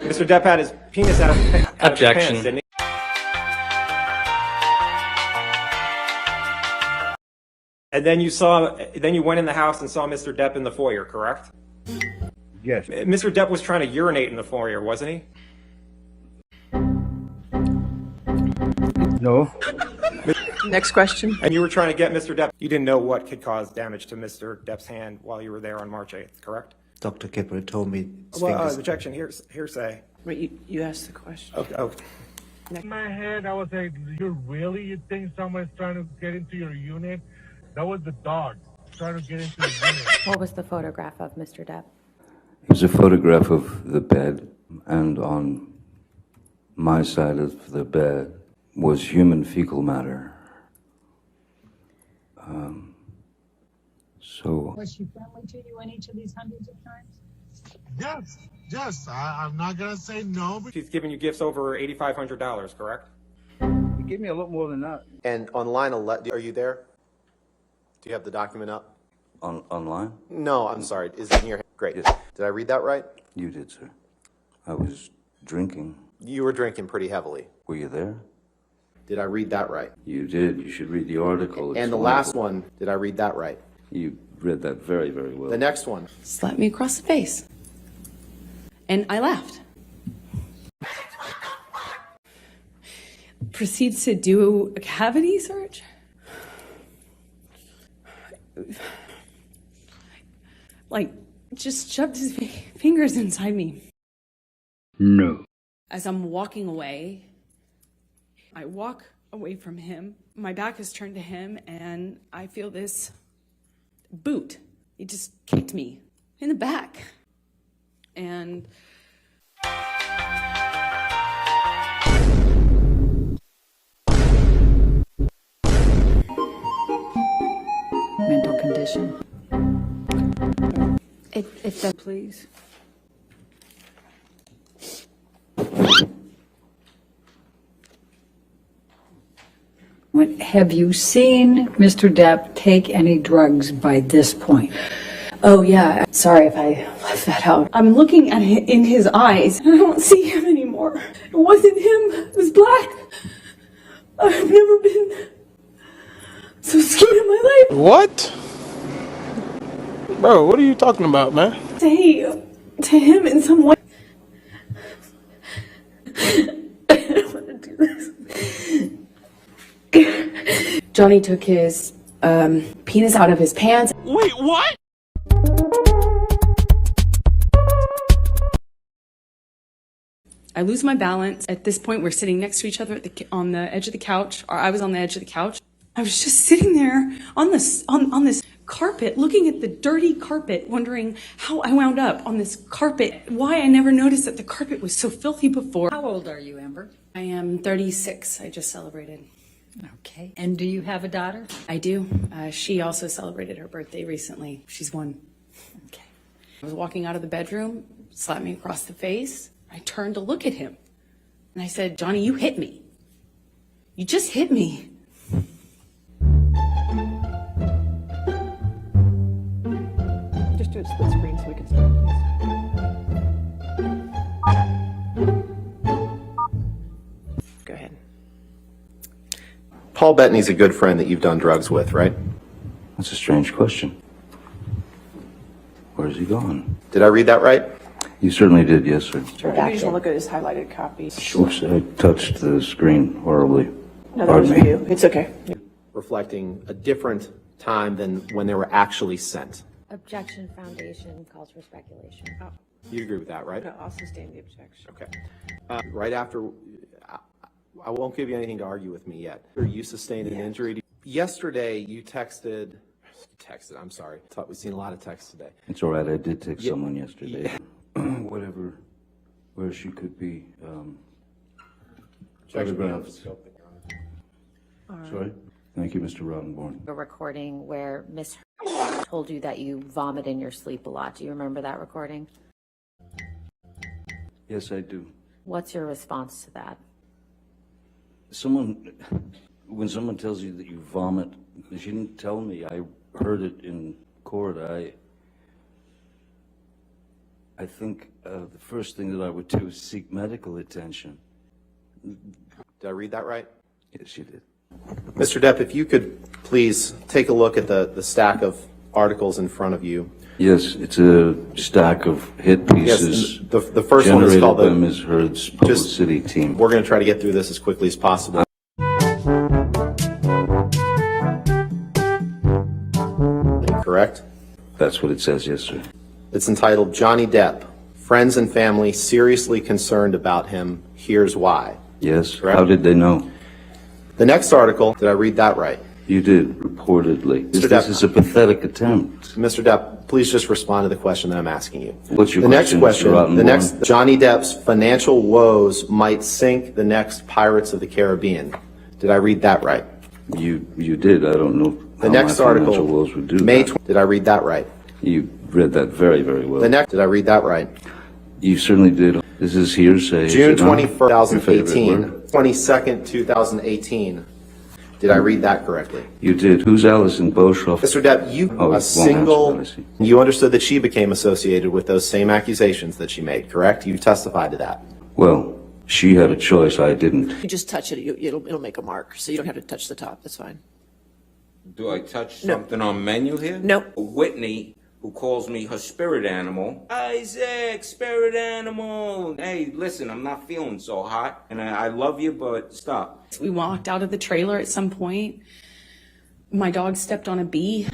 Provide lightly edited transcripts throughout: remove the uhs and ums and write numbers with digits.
Mr. Depp had his penis out of his Objection. pants, didn't he? And then you went in the house and saw Mr. Depp in the foyer, correct? Yes. Mr. Depp was trying to urinate in the foyer, wasn't he? No. Next question. And you were trying to get Mr. Depp. You didn't know what could cause damage to Mr. Depp's hand while you were there on March 8th, correct? Dr. Kipper told me. Well, objection, hearsay. Wait, you asked the question. Okay. Oh. In my head, I was like, you think someone's trying to get into your unit? That was the dog trying to get into the unit. What was the photograph of Mr. Depp? It was a photograph of the bed, and on my side of the bed was human fecal matter. Was she friendly to you in each of these hundreds of times? Yes. I'm not gonna say no. She's giving you gifts over $8,500, correct? You give me a lot more than that. And on line 11, are you there? Do you have the document up? Online? No, I'm sorry. Is it in your hand? Great. Yes. Did I read that right? You did, sir. I was drinking. You were drinking pretty heavily. Were you there? Did I read that right? You did. You should read the article. It's And the last one, did I read that right? You read that very, very well. The next one. Slapped me across the face. And I laughed. Proceeds to do a cavity search. Like, just shoved his fingers inside me. No. As I'm walking away, I walk away from him. My back is turned to him, and I feel this boot. He just kicked me in the back. And Mental condition. If the please. Have you seen Mr. Depp take any drugs by this point? Oh yeah, sorry if I left that out. I'm looking at it in his eyes, and I don't see him anymore. It wasn't him, it was black. I've never been so scared in my life. What? Bro, what are you talking about, man? Say to him in some way. I don't want to do this. Johnny took his penis out of his pants. Wait, what? I lose my balance. At this point, we're sitting next to each other on the edge of the couch, or I was on the edge of the couch. I was just sitting there on this carpet, looking at the dirty carpet, wondering how I wound up on this carpet, why I never noticed that the carpet was so filthy before. How old are you, Amber? I am 36. I just celebrated. Okay. And do you have a daughter? I do. She also celebrated her birthday recently. She's 1. Okay. I was walking out of the bedroom, slapped me across the face. I turned to look at him, and I said, "Johnny, you hit me. You just hit me." Just do it split screen so we can start, please. Go ahead. Paul Bettany's a good friend that you've done drugs with, right? That's a strange question. Where's he gone? Did I read that right? You certainly did, yes, sir. Sure, you just want to look at his highlighted copy. Oops, I touched the screen horribly. No, that was you. It's okay. Reflecting a different time than when they were actually sent. objection foundation calls for speculation. Oh, You agree with that, right? I'll sustain the objection. Okay. Right after, I won't give you anything to argue with me yet. You sustained an injury. Yesterday, you texted, I'm sorry. Thought we've seen a lot of texts today. It's all right. I did text someone yesterday. Whatever, where she could be. Photographs. Sorry. Thank you, Mr. Rottenborn. A recording where Miss told you that you vomit in your sleep a lot. Do you remember that recording? Yes, I do. What's your response to that? When someone tells you that you vomit, she didn't tell me. I heard it in court. I think the first thing that I would do is seek medical attention. Did I read that right? Yes, you did. Mr. Depp, if you could please take a look at the stack of articles in front of you. Yes, it's a stack of hit pieces. Yes, the first one is generated called by the. Ms. Heard's publicity team. We're going to try to get through this as quickly as possible. Correct? That's what it says, yes, sir. It's entitled Johnny Depp. Friends and family seriously concerned about him. Here's why. Yes? Correct. How did they know? The next article, did I read that right? You did, reportedly. Mr. This Depp. is a pathetic attempt. Mr. Depp, please just respond to the question that I'm asking you. What's your The next question, Mr. question, the Rottenborn? next, Johnny Depp's financial woes might sink the next Pirates of the Caribbean. Did I read that right? You did. I don't know The how next my financial article, woes would do May, that. did I read that right? You read that very, very well. The next, did I read that right? You certainly did. This is hearsay. is June it not? 21st, Your favorite 2018, word? 22nd, 2018. Did I read that correctly? You did. Who's Alison Boshoff? Mr. Depp, you, Oh, it a won't single, answer that, I see. you understood that she became associated with those same accusations that she made, correct? You testified to that. Well, she had a choice. I didn't. You just touch it, it'll make a mark, so you don't have to touch the top, that's fine. Do I touch No. something on menu here? No. Whitney, who calls me her spirit animal. Isaac, spirit animal. Hey, listen, I'm not feeling so hot, and I love you, but stop. We walked out of the trailer at some point. My dog stepped on a bee.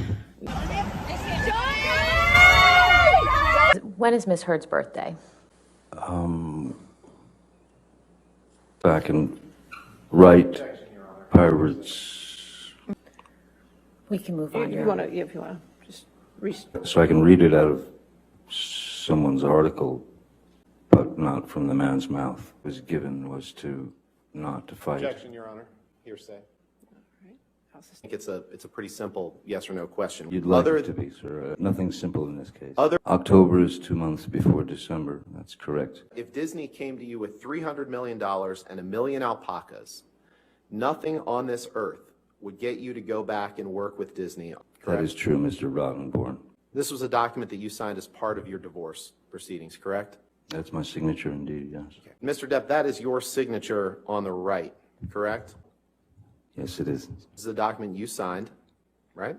When is Miss Heard's birthday? Back in Pirates. We can move on. If you Your want to, if you want to, just So I can read it out of someone's article, but not from the man's mouth. Was given was to not to fight. Objection, Your Honor. Hearsay. I think it's a pretty simple yes or no question. You'd like Other it to be, sir. Nothing simple in this case. Other- October is 2 months before December. That's correct. If Disney came to you with $300 million and 1 million alpacas, nothing on this earth would get you to go back and work with Disney. That Correct? is true, Mr. Rottenborn. This was a document that you signed as part of your divorce proceedings, correct? That's my signature indeed, yes. Mr. Depp, that is your signature on the right, correct? Yes, it is. This is a document you signed, right?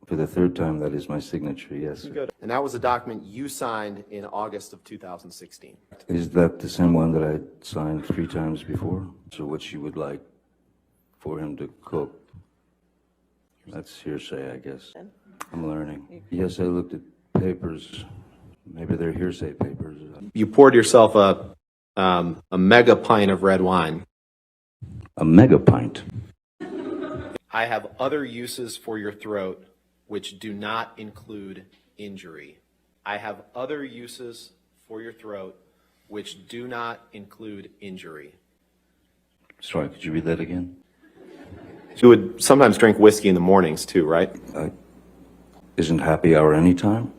For the third time, that is my signature, yes, sir. And that was a document you signed in August of 2016. Is that the same one that I signed 3 times before? So what you would like for him to cook? That's hearsay, I guess. I'm learning. Yes, I looked at papers. Maybe they're hearsay papers. You poured yourself a mega pint of red wine. A mega pint. I have other uses for your throat which do not include injury. I have other uses for your throat which do not include injury. Sorry, could you read that again? You would sometimes drink whiskey in the mornings too, right? Isn't happy hour any time?